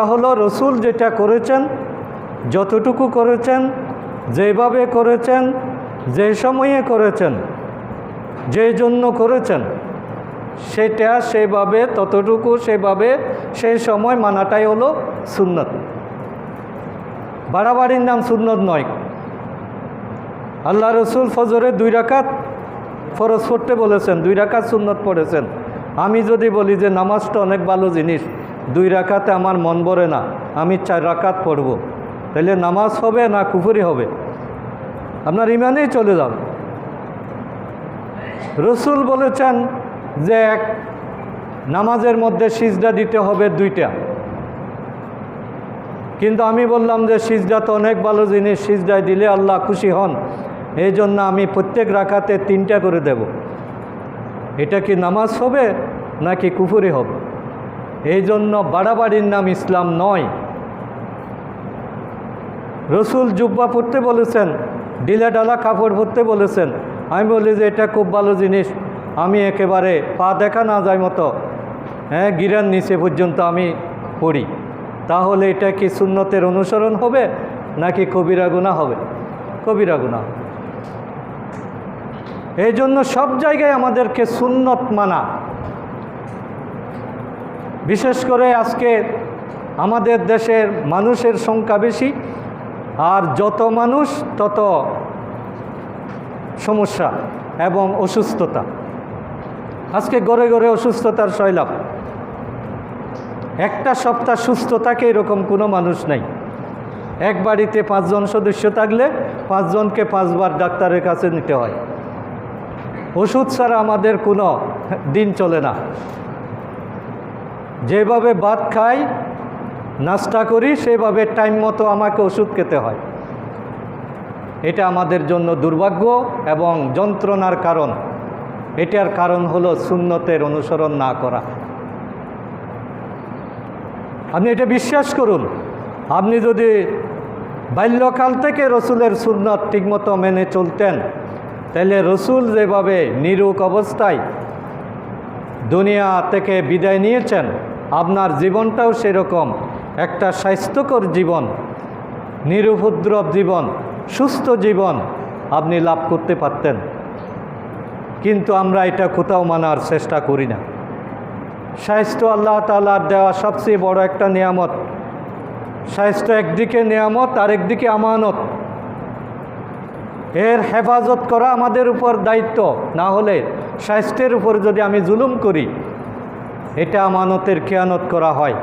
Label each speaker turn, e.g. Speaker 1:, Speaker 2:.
Speaker 1: হলো রসুল যেটা করেছেন, যতটুকু করেছেন, যেভাবে করেছেন, যে সময়ে করেছেন, যে জন্য করেছেন, সেটা সেভাবে, ততটুকু সেভাবে, সেই সময় মানাটাই হলো সুন্নত। বাড়াবাড়ির নাম সুন্নত নয়। আল্লাহ রসুল ফজরে 2 রাকাত ফরজ পড়তে বলেছেন, 2 রাকাত সুন্নত পড়েছেন। আমি যদি বলি যে নামাজটা অনেক ভালো জিনিস, 2 রাকাতে আমার মন ভরে না, আমি 4 রাকাত পড়ব, তাহলে নামাজ হবে না কুফরি হবে? আপনার ইমানেই চলে যাবে। রসুল বলেছেন যে নামাজের মধ্যে সিজদা দিতে হবে 2টা, কিন্তু আমি বললাম যে সিজদা তো অনেক ভালো জিনিস, সিজদায় দিলে আল্লাহ খুশি হন, এই জন্য আমি প্রত্যেক রাকাতে 3টা করে দেব। এটা কি নামাজ হবে নাকি কুফরি হবে? এই জন্য বাড়াবাড়ির নাম ইসলাম নয়। রসুল জুব্বা পরতে বলেছেন, ঢিলা ঢালা কাপড় পরতে বলেছেন। আমি বলি যে এটা খুব ভালো জিনিস, আমি একেবারে পা দেখা না যায় মতো গিরার নিচে পর্যন্ত আমি পড়ি, তাহলে এটা কি সুন্নতের অনুসরণ হবে নাকি কবিরা গুনাহ হবে? কবিরা গুনাহ। এই জন্য সব জায়গায় আমাদেরকে সুন্নত মানা। বিশেষ করে আজকে আমাদের দেশের মানুষের সংখ্যা বেশি, আর যত মানুষ তত সমস্যা এবং অসুস্থতা। আজকে ঘরে ঘরে অসুস্থতার সয়লাব। একটা সপ্তাহ সুস্থ থাকে এরকম কোনো মানুষ নাই। এক বাড়িতে 5 জন সদস্য থাকলে 5 জনকে 5 বার ডাক্তারের কাছে নিতে হয়। ওষুধ ছাড়া আমাদের কোনো দিন চলে না। যেভাবে ভাত খাই, নাস্তা করি, সেভাবে টাইম মতো আমাকে ওষুধ খেতে হয়। এটা আমাদের জন্য দুর্ভাগ্য এবং যন্ত্রণার কারণ। এটার কারণ হলো সুন্নতের অনুসরণ না করা। আপনি এটা বিশ্বাস করুন, আপনি যদি বাল্যকাল থেকে রসুলের সুন্নত ঠিকমতো মেনে চলতেন, তাহলে রসুল যেভাবে নিরুক অবস্থায় দুনিয়া থেকে বিদায় নিয়েছেন, আপনার জীবনটাও সেরকম একটা স্বাস্থ্যকর জীবন, নিরুপদ্রব জীবন, সুস্থ জীবন আপনি লাভ করতে পারতেন। কিন্তু আমরা এটা কোথাও মানার চেষ্টা করি না। স্বাস্থ্য আল্লাহ তাআলার দেওয়া সবচেয়ে বড় একটা নিয়ামত। স্বাস্থ্য একদিকে নিয়ামত, আরেকদিকে আমানত। এর হেফাজত করা আমাদের উপর দায়িত্ব। না হলে স্বাস্থ্যের উপর যদি আমি জুলুম করি, এটা আমানতের খেয়ানত করা হয়।